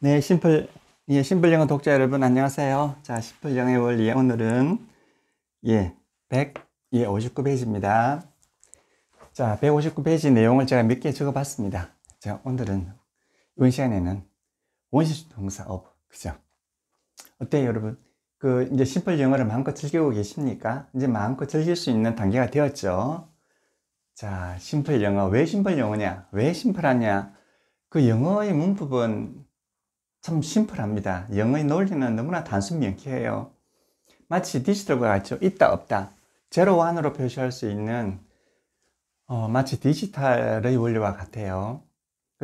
네, 심플 영어 독자 여러분, 안녕하세요. 자, 심플 영어의 원리, 오늘은, 159페이지입니다. 자, 159페이지 내용을 제가 몇 개 적어 봤습니다. 자, 오늘은, 이번 시간에는 원시 동사 of, 그죠? 어때요, 여러분? 이제 심플 영어를 마음껏 즐기고 계십니까? 이제 마음껏 즐길 수 있는 단계가 되었죠? 자, 심플 영어. 왜 심플 영어냐? 왜 심플하냐? 그 영어의 문법은 참 심플합니다. 영어의 논리는 너무나 단순 명쾌해요. 마치 디지털과 같죠. 있다 없다. 제로 원으로 표시할 수 있는 마치 디지털의 원리와 같아요.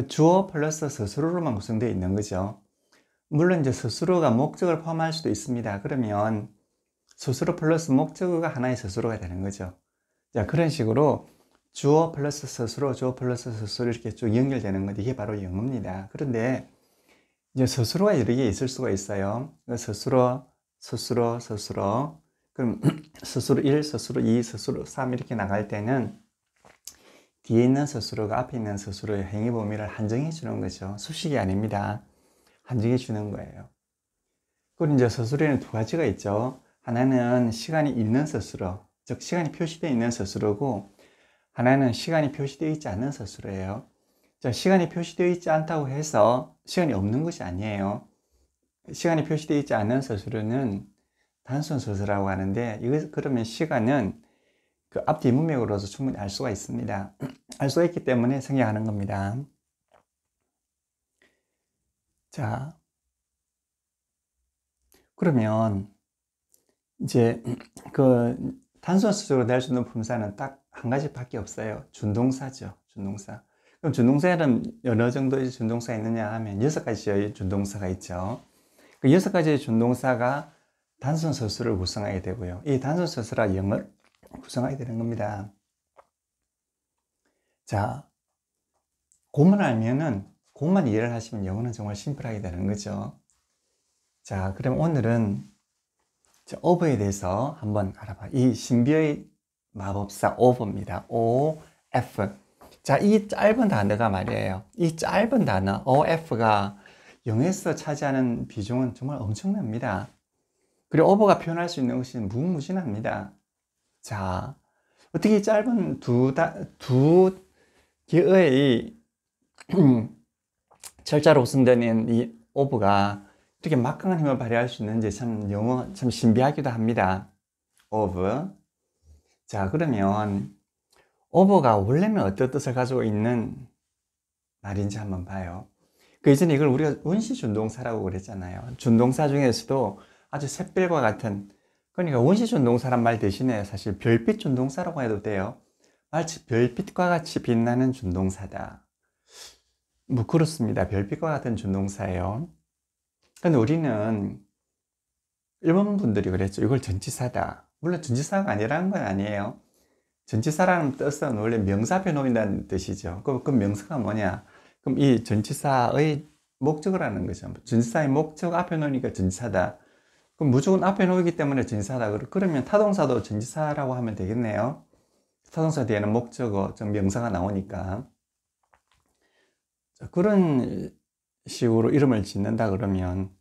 주어 플러스 스스로로만 구성되어 있는 거죠. 물론 이제 스스로가 목적을 포함할 수도 있습니다. 그러면 스스로 플러스 목적어가 하나의 스스로가 되는 거죠. 자, 그런 식으로 주어 플러스 스스로, 주어 플러스 스스로 이렇게 쭉 연결되는 것, 이게 바로 영어입니다. 그런데 이제 스스로가 여러 개 있을 수가 있어요. 스스로, 스스로, 스스로. 그럼 스스로 1, 스스로 2, 스스로 3 이렇게 나갈 때는 뒤에 있는 스스로가 앞에 있는 스스로의 행위 범위를 한정해 주는 거죠. 수식이 아닙니다. 한정해 주는 거예요. 그리고 이제 스스로에는 두 가지가 있죠. 하나는 시간이 있는 스스로, 즉 시간이 표시되어 있는 스스로고, 하나는 시간이 표시되어 있지 않는 스스로예요. 자, 시간이 표시되어 있지 않다고 해서 시간이 없는 것이 아니에요. 시간이 표시되어 있지 않는 스스로는 단순 스스로라고 하는데, 그러면 시간은 그 앞뒤 문맥으로서 충분히 알 수가 있습니다. 알 수가 있기 때문에 생략하는 겁니다. 자, 그러면 이제 단순 스스로 낼 수 있는 품사는 딱 한 가지밖에 없어요. 준동사죠. 준동사. 그럼 준동사에는 어느 정도의 준동사가 있느냐 하면 6가지의 준동사가 있죠. 그 6가지의 준동사가 단순 서술을 구성하게 되고요. 이 단순 서술과 영어를 구성하게 되는 겁니다. 자, 그만 알면은, 그만 이해를 하시면 영어는 정말 심플하게 되는 거죠. 자, 그럼 오늘은 of에 대해서 한번 알아봐. 이 신비의 마법사 of입니다. OF. 자, 이 짧은 단어가 말이에요. 이 짧은 단어 OF가 영어에서 차지하는 비중은 정말 엄청납니다. 그리고 of가 표현할 수 있는 것이 무궁무진합니다. 자, 어떻게 짧은 두 개의 철자로 구성된 이 of가 이렇게 막강한 힘을 발휘할 수 있는지 영어 참 신비하기도 합니다. of. 자, 그러면 of가 원래는 어떤 뜻을 가지고 있는 말인지 한번 봐요. 그 이전에 이걸 우리가 원시 준동사라고 그랬잖아요. 준동사 중에서도 아주 샛별과 같은, 그러니까 원시 준동사란 말 대신에 사실 별빛 준동사라고 해도 돼요. 마치 별빛과 같이 빛나는 준동사다. 뭐 그렇습니다. 별빛과 같은 준동사예요. 근데 우리는 일본 분들이 그랬죠. 이걸 전치사다. 물론 전치사가 아니라는 건 아니에요. 전치사라는 뜻은 원래 명사 앞에 놓인다는 뜻이죠. 그 명사가 뭐냐? 그럼 이 전치사의 목적어라는 거죠. 전치사의 목적 앞에 놓으니까 전치사다. 그럼 무조건 앞에 놓이기 때문에 전치사다. 그러면 타동사도 전치사라고 하면 되겠네요. 타동사 뒤에는 목적어, 명사가 나오니까. 자, 그런 식으로 이름을 짓는다 그러면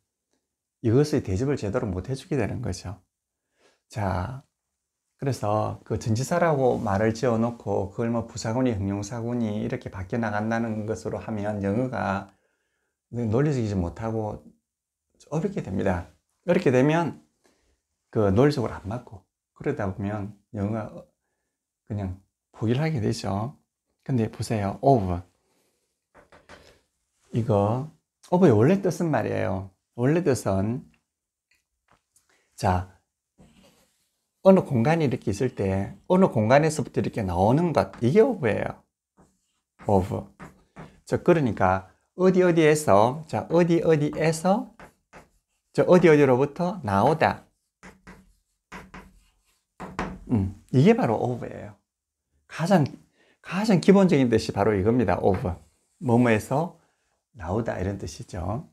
이것의 대접을 제대로 못 해주게 되는 거죠. 자, 그래서 그 전치사라고 말을 지어 놓고 그걸 뭐 부사구니, 형용사구니 이렇게 바뀌어 나간다는 것으로 하면 영어가 논리적이지 못하고 어렵게 됩니다. 어렵게 되면 그 논리적으로 안 맞고, 그러다 보면 영어가 그냥 포기를 하게 되죠. 근데 보세요. of. 이거 of의 원래 뜻은 말이에요. 원래 뜻은, 자, 어느 공간이 이렇게 있을 때 어느 공간에서부터 이렇게 나오는 것, 이게 of예요. of. 자, 그러니까 어디에서, 자, 어디에서, 저 어디로부터 나오다. 이게 바로 of예요. 가장 기본적인 뜻이 바로 이겁니다. of. 뭐뭐에서 나오다, 이런 뜻이죠.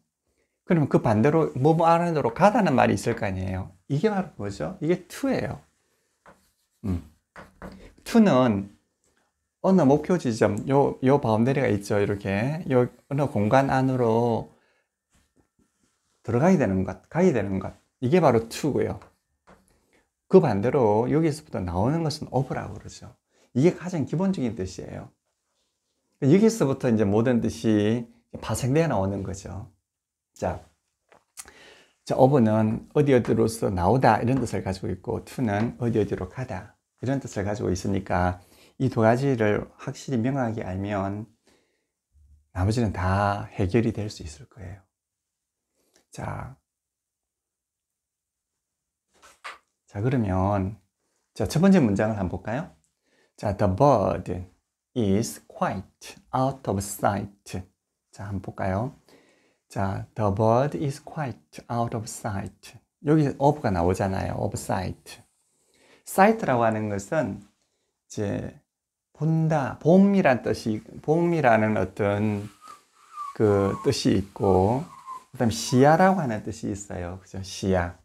그러면 그 반대로 뭐뭐 안으로 가다는 말이 있을 거 아니에요. 이게 바로 뭐죠? 이게 to예요. to는 어느 목표 지점, 요 바운더리가 있죠. 이렇게 어느 공간 안으로 들어가게 되는 것, 가게 되는 것. 이게 바로 to고요. 그 반대로 여기서부터 나오는 것은 of라고 그러죠. 이게 가장 기본적인 뜻이에요. 여기서부터 이제 모든 뜻이 파생되어 나오는 거죠. 자, of는 어디 어디로서 나오다 이런 뜻을 가지고 있고 to는 어디 어디로 가다 이런 뜻을 가지고 있으니까 이 두 가지를 확실히 명확하게 알면 나머지는 다 해결이 될 수 있을 거예요. 자, 그러면 첫 번째 문장을 한번 볼까요? 자, the bird is quite out of sight. 자, 한번 볼까요? 자, the bird is quite out of sight. 여기 of가 나오잖아요. of sight. sight라고 하는 것은 이제 본다, 봄이라는 어떤 그 뜻이 있고, 그 다음에 시야라고 하는 뜻이 있어요. 그죠? 시야.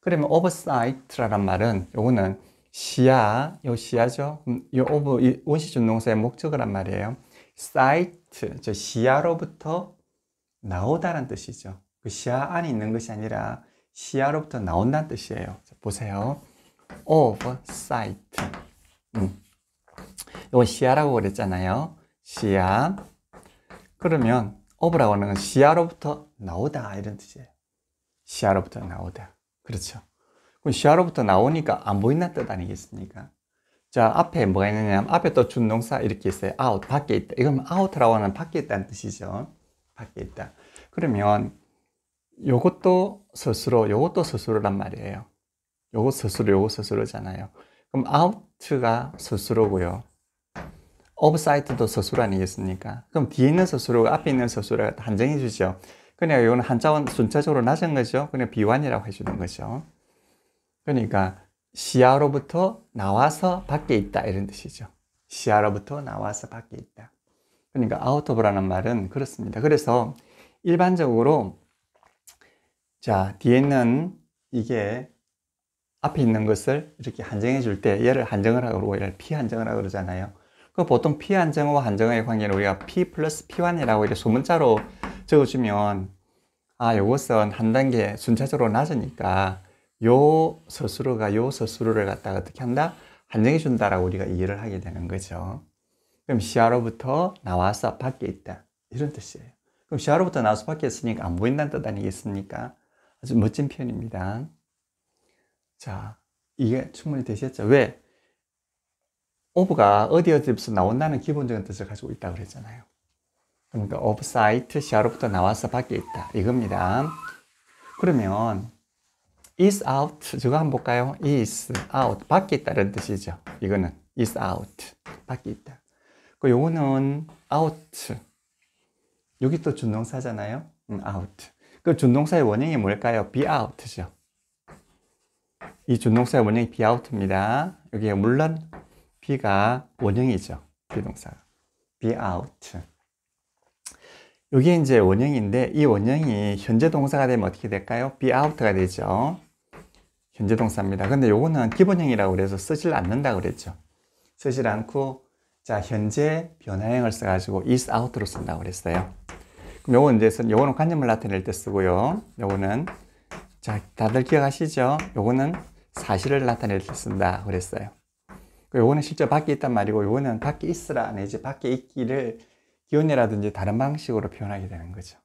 그러면 of sight라는 말은 요거는 시야, 요 시야죠. 요 of 원시준동사의 목적어란 말이에요. sight, 저 시야로부터 나오다는 뜻이죠. 그 시야 안에 있는 것이 아니라 시야로부터 나온다는 뜻이에요. 자, 보세요. of sight. 이건 시야라고 그랬잖아요. 시야. 그러면 of라고 하는 건 시야로부터 나오다 이런 뜻이에요. 시야로부터 나오다. 그렇죠. 그럼 시야로부터 나오니까 안 보인다는 뜻 아니겠습니까? 자, 앞에 뭐가 있느냐? 앞에 또 준동사 이렇게 있어요. out, 밖에 있다. 이건 out라고 하는 밖에 있다는 뜻이죠. 밖에 있다. 그러면 요것도 스스로란 말이에요. 요거 스스로잖아요. 그럼 out가 스스로고요. of sight도 스스로 아니겠습니까? 그럼 뒤에 있는 스스로가 앞에 있는 스스로가 한정해 주죠. 그러니까 이거는 한자원 순차적으로 낮은 거죠. 그냥 비완이라고 해주는 거죠. 그러니까 시야로부터 나와서 밖에 있다 이런 뜻이죠. 시야로부터 나와서 밖에 있다. 그러니까 out of라는 말은 그렇습니다. 그래서 일반적으로 자, 뒤에 있는 이게 앞에 있는 것을 이렇게 한정해 줄 때 얘를 한정을 하고 그러고 얘를 피한정을 하고 그러잖아요. 그 보통 피한정어와 한정어의 관계는 우리가 P 플러스 P1이라고 이렇게 소문자로 적어주면 요것은 한 단계 순차적으로 낮으니까 요 스스로를 갖다가 어떻게 한다? 한정해 준다라고 우리가 이해를 하게 되는 거죠. 그럼 시야로부터 나와서 밖에 있다. 이런 뜻이에요. 그럼 시야로부터 나와서 밖에 있으니까 안 보인다는 뜻 아니겠습니까? 아주 멋진 표현입니다. 자, 이게 충분히 되셨죠? 왜? of가 어디에서 나온다는 기본적인 뜻을 가지고 있다고 그랬잖아요. 그러니까 of sight, 시야로부터 나와서 밖에 있다. 이겁니다. 그러면 is out, 저거 한번 볼까요? is out, 밖에 있다는 뜻이죠. 이거는 is out, 밖에 있다. 그 요거는 out, 여기 또 준동사잖아요. out. 그 준동사의 원형이 뭘까요? be out죠. 이 준동사의 원형이 be out입니다. 여기에 물론 be가 원형이죠. 비동사가. be out. 여기 이제 원형인데 이 원형이 현재 동사가 되면 어떻게 될까요? be out가 되죠. 현재 동사입니다. 근데 요거는 기본형이라고 그래서 쓰질 않는다 그랬죠. 쓰질 않고 자, 현재 변화형을 써가지고 is out로 쓴다고 그랬어요. 그럼 요거는 관념을 나타낼 때 쓰고요. 요거는 자, 다들 기억하시죠? 요거는 사실을 나타낼 때 쓴다 그랬어요. 요거는 실제 밖에 있단 말이고 요거는 밖에 있으라 내지 밖에 있기를 기원이라든지 다른 방식으로 표현하게 되는 거죠.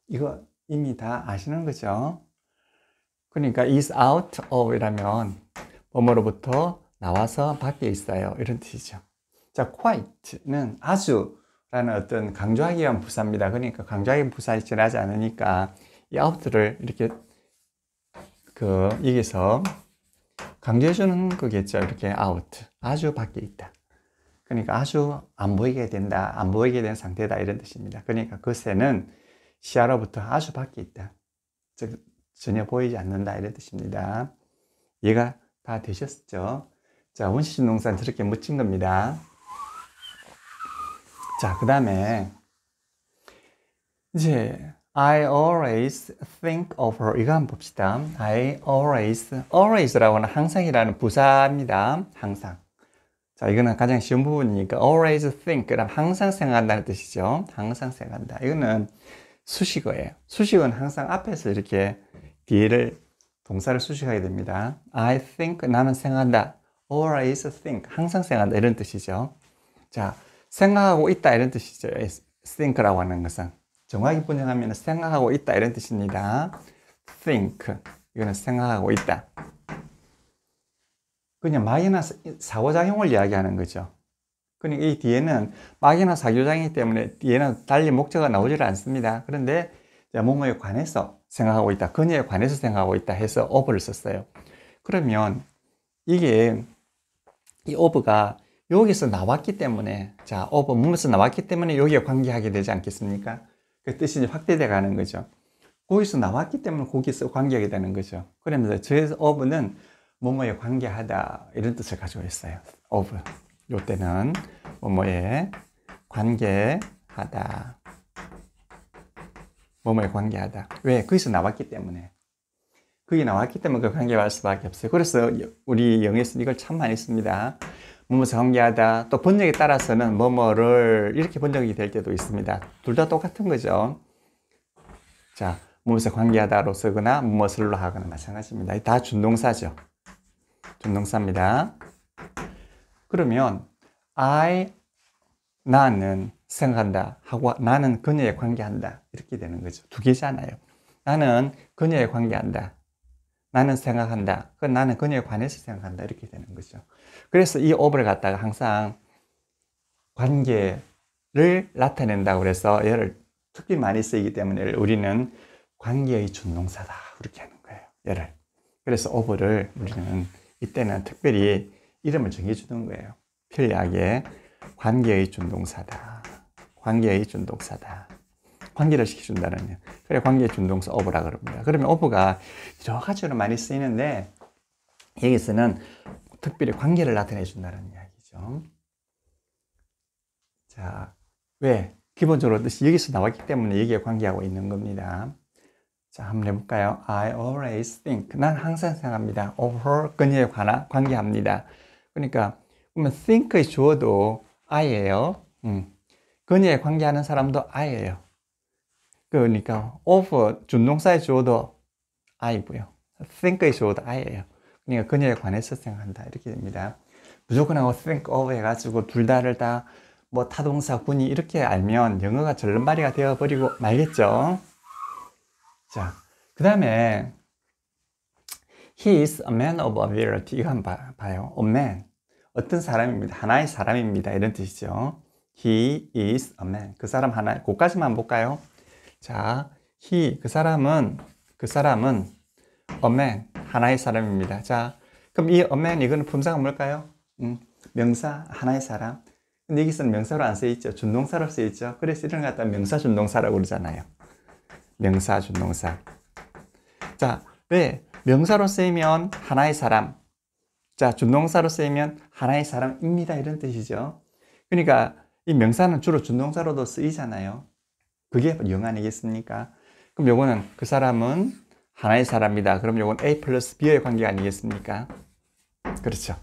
이거 이미 다 아시는 거죠? 그러니까 is out of 이라면 뭐뭐로부터 나와서 밖에 있어요. 이런 뜻이죠. 자, quite는 아주 라는 어떤 강조하기 위한 부사입니다. 그러니까 강조하기 위한 부사를 지나지 않으니까 이 out를 이렇게 여기서 강조해주는 거겠죠. 이렇게 out. 아주 밖에 있다. 그러니까 아주 안 보이게 된다. 안 보이게 된 상태다. 이런 뜻입니다. 그러니까 그 새는 시야로부터 아주 밖에 있다. 즉, 전혀 보이지 않는다. 이런 뜻입니다. 이해가 다 되셨죠? 자, 원시적 동사는 저렇게 멋진 겁니다. 자, 그 다음에 이제 I always think of her. 이거 한번 봅시다. I always라고 하는 항상이라는 부사입니다. 항상. 자, 이거는 가장 쉬운 부분이니까 always think, 그럼 항상 생각한다는 뜻이죠. 항상 생각한다. 이거는 수식어예요. 수식어는 항상 앞에서 이렇게 뒤를 동사를 수식하게 됩니다. I think, 나는 생각한다. always think, 항상 생각한다. 이런 뜻이죠. 자, 생각하고 있다. 이런 뜻이죠. think라고 하는 것은. 정확히 번역하면 생각하고 있다. 이런 뜻입니다. think. 이거는 생각하고 있다. 그냥 막이나 사고작용을 이야기하는 거죠. 그러니까 이 뒤에는 막이나 사고작용이기 때문에 뒤에는 달리 목적어가 나오질 않습니다. 그런데 뭐뭐에 관해서 생각하고 있다. 그녀에 관해서 생각하고 있다 해서 of를 썼어요. 그러면 이게 이 of가 여기서 나왔기 때문에 자, of 문에서 나왔기 때문에 여기에 관계하게 되지 않겠습니까? 그 뜻이 이제 확대돼 가는 거죠. 거기서 나왔기 때문에 거기서 관계하게 되는 거죠. 그러면서 저 of는 뭐뭐에 관계하다 이런 뜻을 가지고 있어요. of. 요때는 뭐뭐에 관계하다. 뭐뭐에 관계하다. 왜? 거기서 나왔기 때문에. 그게 나왔기 때문에 그 관계할 수밖에 없어요. 그래서 우리 영어에서는 이걸 참 많이 씁니다. 뭐뭐에 관계하다. 또 번역에 따라서는 뭐뭐를 이렇게 번역이 될 때도 있습니다. 둘 다 똑같은 거죠. 자, 뭐뭐에 관계하다로 쓰거나 무엇을로 하거나 마찬가지입니다. 다 준동사죠. 준동사입니다. 그러면 나는 생각한다 하고 나는 그녀에 관계한다 이렇게 되는 거죠. 두 개잖아요. 나는 그녀에 관계한다. 나는 생각한다. 나는 그녀에 관해서 생각한다 이렇게 되는 거죠. 그래서 이 of를 갖다가 항상 관계를 나타낸다고 그래서 얘를 특히 많이 쓰이기 때문에 우리는 관계의 준동사다 그렇게 하는 거예요. 얘를. 그래서 of를 우리는 이때는 특별히 이름을 정해주는 거예요. 편리하게 관계의 준동사다. 관계의 준동사다. 관계를 시켜준다는 그래 관계의 준동사 of라 그럽니다. 그러면 of가 여러 가지로 많이 쓰이는데 여기서는 특별히 관계를 나타내 준다는 이야기죠. 자, 왜? 기본적으로 뜻이 여기서 나왔기 때문에 여기에 관계하고 있는 겁니다. 자, 한번 해볼까요? I always think. 난 항상 생각합니다. of her, 그녀에 관한 관계합니다. 그러니까 그러면 think의 주어도 I예요. 그녀에 관계하는 사람도 I예요. 그러니까 of 준동사의 주어도 I고요. think의 주어도 I예요. 그러니까 그녀에 관해서 생각한다 이렇게 됩니다. 무조건 하고 think of 해가지고 둘 다를 다 뭐 타동사, 군이 이렇게 알면 영어가 절름발이가 되어버리고 말겠죠. 자, 그 다음에 He is a man of ability. 이거 한번 봐요. A man. 어떤 사람입니다. 하나의 사람입니다. 이런 뜻이죠. He is a man. 그 사람 하나, 그까지만 볼까요? 자, 그 사람은 a man. 하나의 사람입니다. 자, 그럼 이 a man, 이거는 품사가 뭘까요? 명사, 하나의 사람. 근데 여기서는 명사로 안 쓰여있죠. 준동사로 쓰여있죠. 그래서 이런 걸 갖다 명사 준동사라고 그러잖아요. 명사 준동사. 자, 왜? 명사로 쓰이면 하나의 사람. 자, 준동사로 쓰이면 하나의 사람입니다. 이런 뜻이죠. 그러니까 이 명사는 주로 준동사로도 쓰이잖아요. 그게 영 아니겠습니까? 그럼 요거는 그 사람은 하나의 사람이다. 그럼 요건 A 플러스 B의 관계 아니겠습니까? 그렇죠.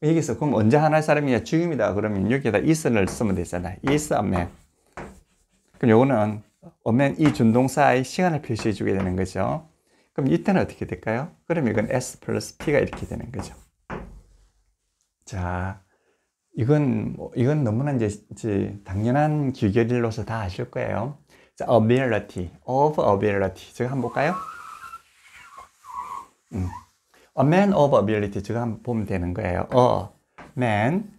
여기서 그럼 언제 하나의 사람이냐? 지금이다. 그러면 여기에다 is를 쓰면 되잖아요. is a man. 그럼 요거는 a man 이 준동사의 시간을 표시해 주게 되는 거죠. 그럼 이때는 어떻게 될까요? 그럼 이건 S 플러스 P가 이렇게 되는 거죠. 자, 이건 너무나 이제 당연한 기결일로서 다 아실 거예요. 자, ability, of ability. 제가 한번 볼까요? A man of ability. 제가 한번 보면 되는 거예요. A man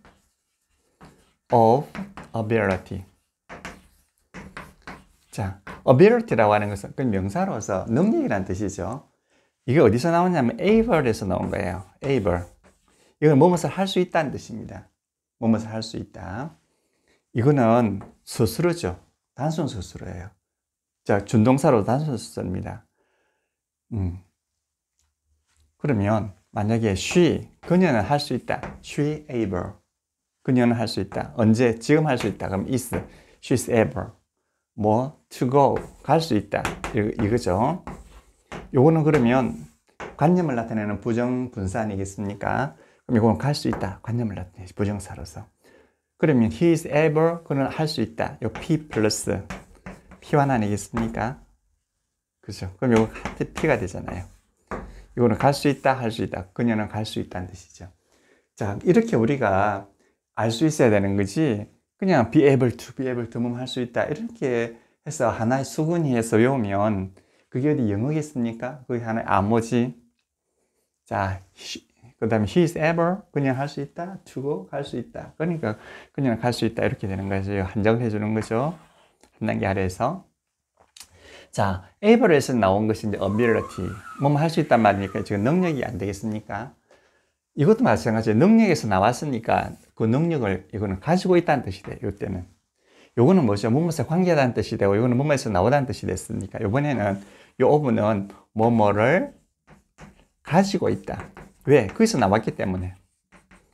of ability. 자, ability라고 하는 것은 그 명사로서 능력이라는 뜻이죠. 이게 어디서 나오냐면 able에서 나온 거예요. able. 이건 뭐뭇을 할 수 있다는 뜻입니다. 뭐뭇을 할 수 있다. 이거는 스스로죠. 단순 스스로예요. 자, 준동사로 단순 스스로입니다. 그러면 만약에 she, 그녀는 할 수 있다. she able. 그녀는 할 수 있다. 언제? 지금 할 수 있다. 그럼 is. she's able. 뭐 to go. 갈 수 있다. 이거죠. 요거는 그러면 관념을 나타내는 부정분사 아니겠습니까? 그럼 이거는 갈 수 있다. 관념을 나타내지. 부정사로서. 그러면 he is able. 그는 할 수 있다. 요 P 플러스 P와 나뉘겠습니까? 그죠? 그럼 이거 P가 되잖아요. 이거는 갈 수 있다, 할 수 있다. 그녀는 갈 수 있다는 뜻이죠. 자, 이렇게 우리가 알 수 있어야 되는 거지. 그냥 be able to면 할 수 있다. 이렇게 해서 하나의 수근이해서 외우면 그게 어디 영어겠습니까? 그게 하나의 암호지. 자, 그 다음에 he is able, 그냥 할 수 있다. to go, 갈 수 있다. 그러니까 그냥 갈 수 있다. 이렇게 되는 거죠. 한정을 해주는 거죠. 한 단계 아래에서. 자, able에서 나온 것이 이제 ability. 뭐뭐 할 수 있단 말이니까 지금 능력이 안 되겠습니까? 이것도 마찬가지예요. 능력에서 나왔으니까 그 능력을 이거는 가지고 있다는 뜻이 돼요. 이때는. 요거는 뭐죠? 뭐뭐에서 관계하다는 뜻이 되고 이거는 뭐뭐에서 나오다는 뜻이 됐으니까 이번에는 요 오브는 뭐뭐를 가지고 있다. 왜? 거기서 나왔기 때문에.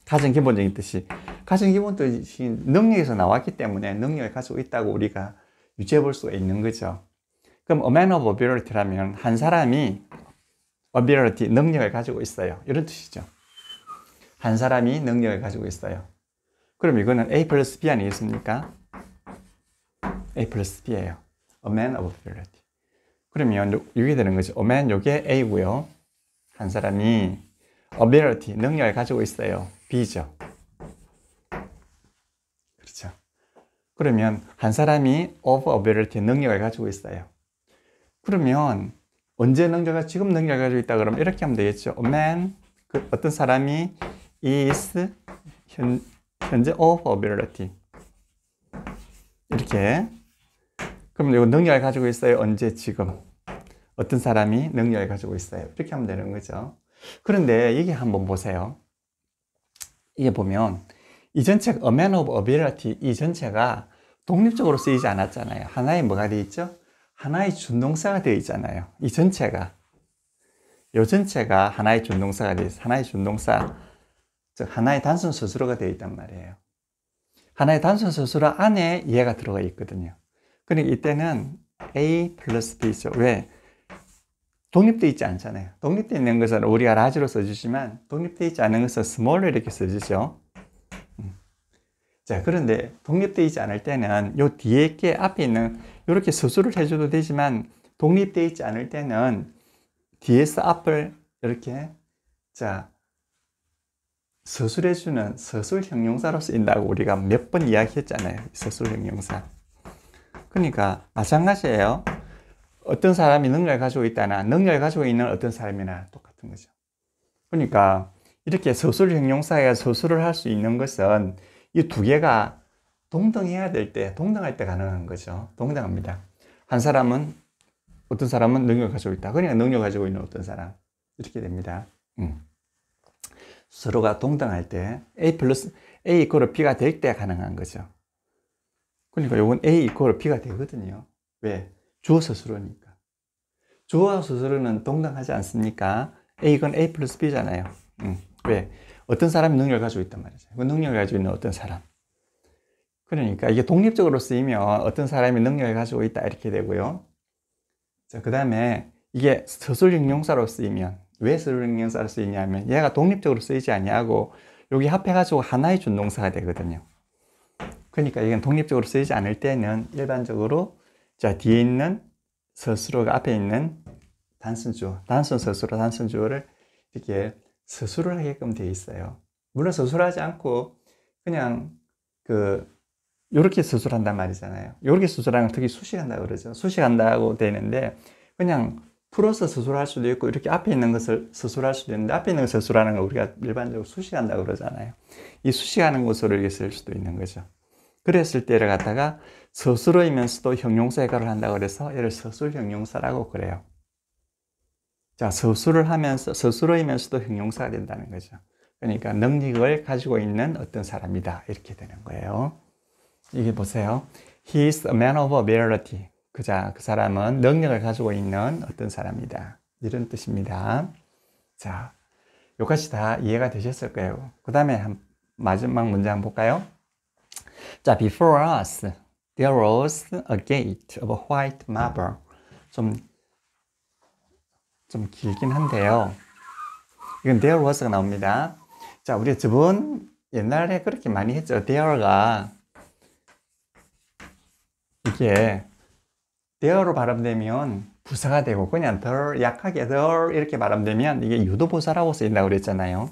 가장 기본적인 뜻이. 가장 기본 뜻이 능력에서 나왔기 때문에 능력을 가지고 있다고 우리가 유지해 볼 수가 있는 거죠. 그럼 a man of ability라면 한 사람이 ability, 능력을 가지고 있어요. 이런 뜻이죠. 한 사람이 능력을 가지고 있어요. 그럼 이거는 A 플러스 B 아니겠습니까? A 플러스 B예요. A man of ability. 그러면 이게 되는 거죠. A man, 이게 A고요. 한 사람이 ability, 능력을 가지고 있어요. B죠. 그렇죠. 그러면 한 사람이 of ability, 능력을 가지고 있어요. 그러면 언제 지금 능력을 가지고 있다 그러면 이렇게 하면 되겠죠. A man, 어떤 사람이 is 현재 of ability. 이렇게. 그럼 이거 능력을 가지고 있어요. 언제? 지금. 어떤 사람이 능력을 가지고 있어요. 이렇게 하면 되는 거죠. 그런데 이게 한번 보세요. 이게 보면 이 전체 A man of ability 이 전체가 독립적으로 쓰이지 않았잖아요. 하나의 뭐가 되어 있죠? 하나의 준동사가 되어 있잖아요. 이 전체가. 이 전체가 하나의 준동사가 되어 있어요. 하나의 준동사. 즉 하나의 단순 서술어가 되어 있단 말이에요. 하나의 단순 서술어 안에 얘가 들어가 있거든요. 그러니까 이때는 A 플러스 B죠. 왜? 독립되어 있지 않잖아요. 독립되어 있는 것은 우리가 large로 써주지만 독립되어 있지 않은 것은 small로 이렇게 써주죠. 자, 그런데 독립되어 있지 않을 때는 요 뒤에 게 앞에 있는 이렇게 서술을 해줘도 되지만 독립되어 있지 않을 때는 뒤에서 앞을 이렇게 자 서술해주는 서술 형용사로 쓰인다고 우리가 몇 번 이야기했잖아요. 서술 형용사. 그러니까 마찬가지예요. 어떤 사람이 능력을 가지고 있다나 능력을 가지고 있는 어떤 사람이나 똑같은 거죠. 그러니까 이렇게 서술 형용사가 서술을 할 수 있는 것은 이 두 개가 동등해야 될 때, 동등할 때 가능한 거죠. 동등합니다. 어떤 사람은 능력을 가지고 있다. 그러니까 능력을 가지고 있는 어떤 사람. 이렇게 됩니다. 서로가 동등할 때 A 플러스 A 이퀄 B가 될 때 가능한 거죠. 그러니까 이건 A 이퀄 B가 되거든요. 왜? 주어 서술어니까. 주어와 서술어는 동등하지 않습니까? A건 A 플러스 B잖아요. 왜? 어떤 사람이 능력을 가지고 있단 말이죠. 그 능력을 가지고 있는 어떤 사람. 그러니까 이게 독립적으로 쓰이면 어떤 사람이 능력을 가지고 있다 이렇게 되고요. 자, 그 다음에 이게 서술 형용사로 쓰이면 왜 서술 형용사로 쓰이냐면 얘가 독립적으로 쓰이지 아니하고 여기 합해가지고 하나의 준동사가 되거든요. 그러니까 이건 독립적으로 쓰이지 않을 때는 일반적으로 자 뒤에 있는 서술어가 앞에 있는 단순주어, 단순 서술어, 단순 주어를 이렇게 서술을 하게끔 되어 있어요. 물론 서술하지 않고 그냥 요렇게 서술한단 말이잖아요. 요렇게 서술하는 건 특히 수식한다고 그러죠. 수식한다고 되는데 그냥 풀어서 서술할 수도 있고 이렇게 앞에 있는 것을 서술할 수도 있는데 앞에 있는 걸 서술하는 거 우리가 일반적으로 수식한다고 그러잖아요. 이 수식하는 것으로 이렇게 쓸 수도 있는 거죠. 그랬을 때를 갖다가 서술어이면서도 형용사 역할을 한다고 그래서 얘를 서술 형용사라고 그래요. 자, 서술을 하면서 서술어이면서도 형용사가 된다는 거죠. 그러니까 능력을 가지고 있는 어떤 사람이다 이렇게 되는 거예요. 이게 보세요. He is a man of ability. 그 사람은 능력을 가지고 있는 어떤 사람이다. 이런 뜻입니다. 자, 여기까지 다 이해가 되셨을 거예요. 그 다음에 마지막 문장 볼까요? 자, before us, there was a gate of white marble. 좀 길긴 한데요. 이건 there was가 나옵니다. 자, 우리가 저번 옛날에 그렇게 많이 했죠. there가 이게 there로 발음되면 부사가 되고, 그냥 덜 약하게 덜 이렇게 발음되면 이게 유도부사라고 쓰인다고 그랬잖아요.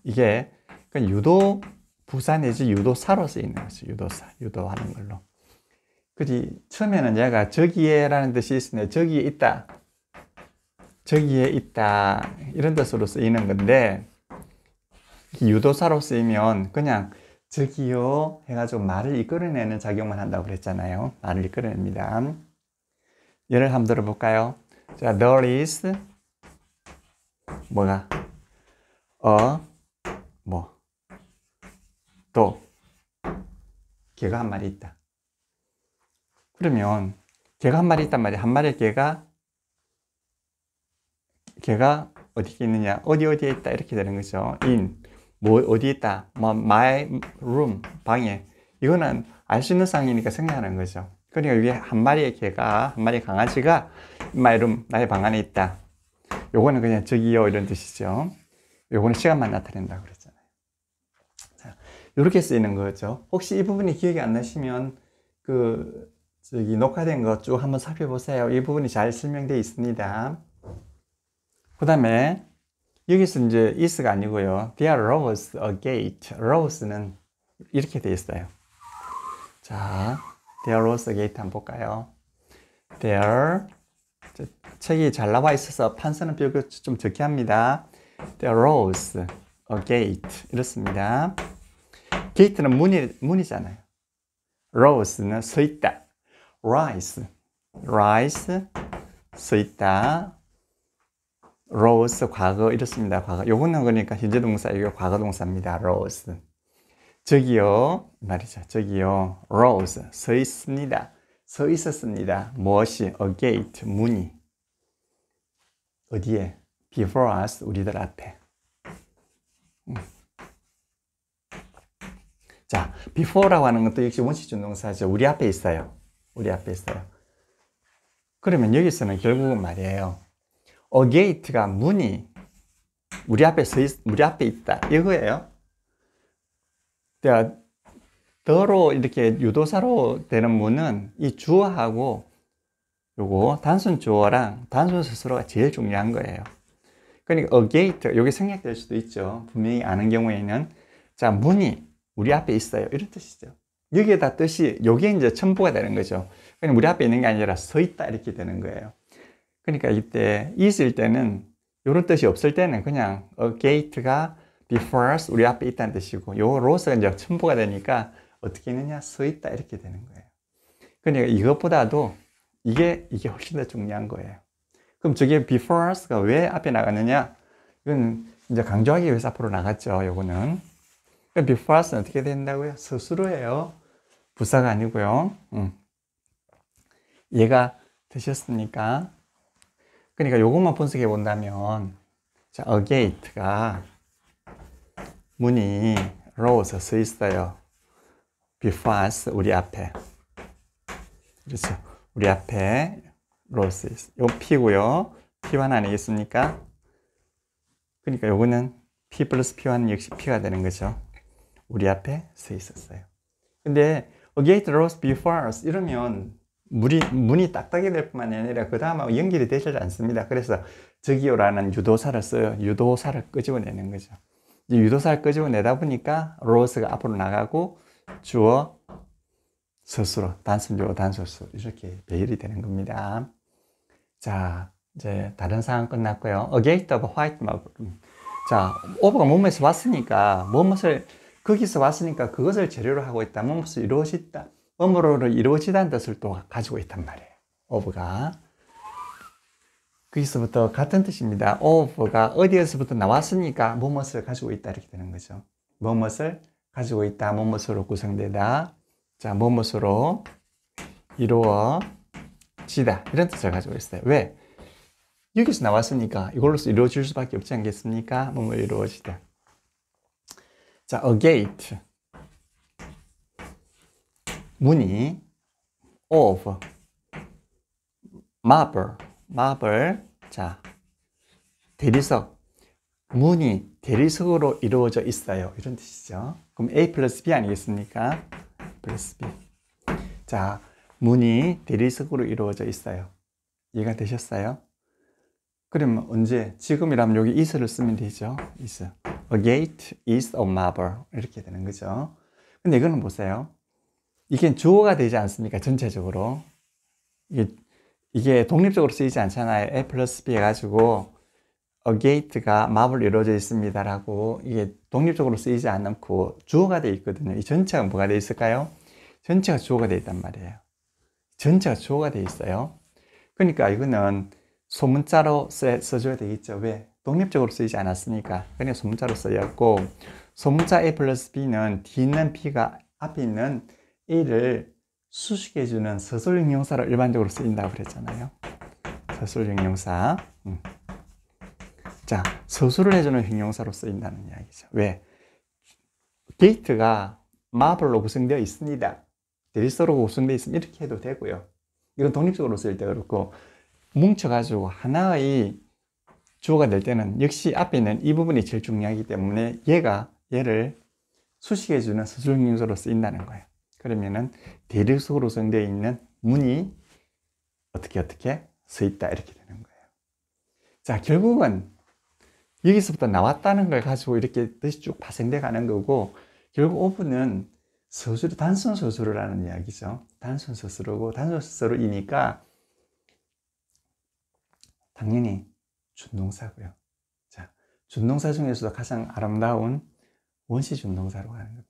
이게 유도 부사 내지 유도사로 쓰이는 거죠. 유도사, 유도하는 걸로. 그지? 처음에는 얘가 저기에라는 뜻이 있으네. 저기에 있다. 저기에 있다. 이런 뜻으로 쓰이는 건데, 유도사로 쓰이면 그냥 저기요 해가지고 말을 이끌어내는 작용만 한다고 그랬잖아요. 말을 이끌어냅니다. 예를 한번 들어볼까요? 자, there is 뭐가? 또 개가 한 마리 있다. 그러면 개가 한 마리 있단 말이야. 한 마리의 개가 어디에 있느냐? 어디에 있다. 이렇게 되는 거죠. 어디에 있다. my room, 방에. 이거는 알 수 있는 상황이니까 생략하는 거죠. 그러니까 위에 한 마리의 강아지가 my room, 나의 방 안에 있다. 요거는 그냥 저기요 이런 뜻이죠. 요거는 시간만 나타낸다고 그랬잖아요. 자, 이렇게 쓰이는 거죠. 혹시 이 부분이 기억이 안 나시면 녹화된 거 쭉 한번 살펴보세요. 이 부분이 잘 설명되어 있습니다. 그 다음에 여기서 이제 is가 아니고요. There rose a gate. rose는 이렇게 되어 있어요. 자, there rose a gate 한번 볼까요? there, 책이 잘 나와 있어서 판서는 비교적 좀 적게 합니다. There rose a gate. 이렇습니다. gate는 문이잖아요. rose는 서 있다. rise, 서 있다. rose, 과거 이렇습니다. 과거. 요거는 그러니까 현재 동사, 이거 과거 동사입니다. rose. 저기요, 말이죠. 저기요, rose, 서 있습니다. 서 있었습니다. 무엇이? a gate, 문이. 어디에? before us, 우리들 앞에. 자, before라고 하는 것도 역시 원시적 동사죠. 우리 앞에 있어요. 우리 앞에 있어요. 그러면 여기서는 결국은 말이에요. a gate가 문이 우리 앞에 있다. 이거예요. 더로 이렇게 유도사로 되는 문은 이 주어하고 요거 단순 주어랑 단순 스스로가 제일 중요한 거예요. 그러니까 a gate, 요게 생략될 수도 있죠. 분명히 아는 경우에는. 자, 문이 우리 앞에 있어요. 이런 뜻이죠. 여기에다 뜻이, 요게 이제 첨부가 되는 거죠. 그냥 우리 앞에 있는 게 아니라 서 있다. 이렇게 되는 거예요. 그러니까 이때 있을 때는 이런 뜻이 없을 때는 그냥 a gate가 before us, 우리 앞에 있다는 뜻이고, 요 rose가 이제 첨부가 되니까 어떻게 있느냐? 서 있다. 이렇게 되는 거예요. 그러니까 이것보다도 이게 훨씬 더 중요한 거예요. 그럼 저게 before us가 왜 앞에 나갔느냐? 이건 이제 강조하기 위해서 앞으로 나갔죠. 요거는. before us는 어떻게 된다고요? 스스로예요. 부사가 아니고요. 이해가 되셨습니까? 그러니까 요것만 분석해 본다면, 자, a gate가 문이 rose, 서 있어요. before us, 우리 앞에. 그렇죠. 우리 앞에 rose 있어요. 요 P고요. P1 아니겠습니까? 그러니까 요거는 P 플러스 P1 역시 P가 되는 거죠. 우리 앞에 서 있었어요. 근데 a gate rose before us 이러면 문이 딱딱이 될 뿐만 아니라 그 다음하고 연결이 되지 않습니다. 그래서 저기요라는 유도사를 써요. 유도사를 끄집어내는 거죠. 유도사를 끄집어내다 보니까 rose가 앞으로 나가고 주어, 스스로, 단순주어, 단수수 이렇게 배열이 되는 겁니다. 자, 이제 다른 상황 끝났고요. A gate of white marble. 자, over가 뭐뭐에서 왔으니까 거기서 왔으니까 그것을 재료로 하고 있다. 뭐뭐에서 이루어졌다. 뭐뭐로 이루어지다는 뜻을 또 가지고 있단 말이에요. over가. 거기서부터 같은 뜻입니다. over가 어디에서부터 나왔으니까 뭐뭇을 가지고 있다 이렇게 되는 거죠. 뭐뭇을 가지고 있다, 뭐뭇으로 구성되다. 자, 뭐뭇으로 이루어지다 이런 뜻을 가지고 있어요. 왜? 여기서 나왔으니까 이걸로서 이루어질 수밖에 없지 않겠습니까? 뭐뭐 이루어지다. 자, a gate 문이 of marble 자, 대리석 문이 대리석으로 이루어져 있어요. 이런 뜻이죠. 그럼 A 플러스 B 아니겠습니까? 플러스 B. 자, 문이 대리석으로 이루어져 있어요. 이해가 되셨어요? 그러면 언제? 지금이라면 여기 is를 쓰면 되죠. is. A gate is of marble. 이렇게 되는 거죠. 근데 이거는 보세요. 이게 주어가 되지 않습니까? 전체적으로. 이게 독립적으로 쓰이지 않잖아요. A 플러스 B 해가지고 A gate가 마블로 이루어져 있습니다라고 이게 독립적으로 쓰이지 않고 주어가 되어 있거든요. 이 전체가 뭐가 되어 있을까요? 전체가 주어가 되어 있단 말이에요. 전체가 주어가 되어 있어요. 그러니까 이거는 소문자로 써줘야 되겠죠. 왜? 독립적으로 쓰이지 않았으니까. 그러니까 소문자로 써였고, 소문자 A 플러스 B는 뒤에 있는 B가 앞에 있는 A를 수식해주는 서술형 형사로 일반적으로 쓰인다고 그랬잖아요. 서술형 형사. 자, 서술을 해주는 형용사로 쓰인다는 이야기죠. 왜? 게이트가 마블로 구성되어 있습니다. 대리석으로 구성되어 있으면 이렇게 해도 되고요. 이건 독립적으로 쓸 때 그렇고, 뭉쳐가지고 하나의 주어가 될 때는 역시 앞에 있는 이 부분이 제일 중요하기 때문에 얘를 수식해주는 서술형 형사로 쓰인다는 거예요. 그러면은 대리석으로 구성되어 있는 문이 어떻게 서 있다 이렇게 되는 거예요. 자, 결국은 여기서부터 나왔다는 걸 가지고 이렇게 뜻이 쭉 파생돼 가는 거고, 결국 오브는 서술, 단순 서술을 하는 이야기죠. 단순 서술이고, 단순 서술이니까 당연히 준동사고요. 자, 준동사 중에서도 가장 아름다운 원시 준동사로 하는 겁니다.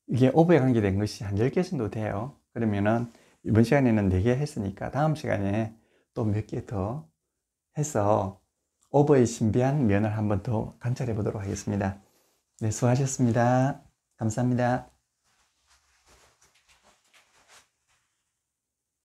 이게 오브에 관계된 것이 한 10개 정도 돼요. 그러면은 이번 시간에는 4개 했으니까 다음 시간에 또 몇 개 더 해서 오버의 신비한 면을 한번 더 관찰해 보도록 하겠습니다. 네, 수고하셨습니다. 감사합니다.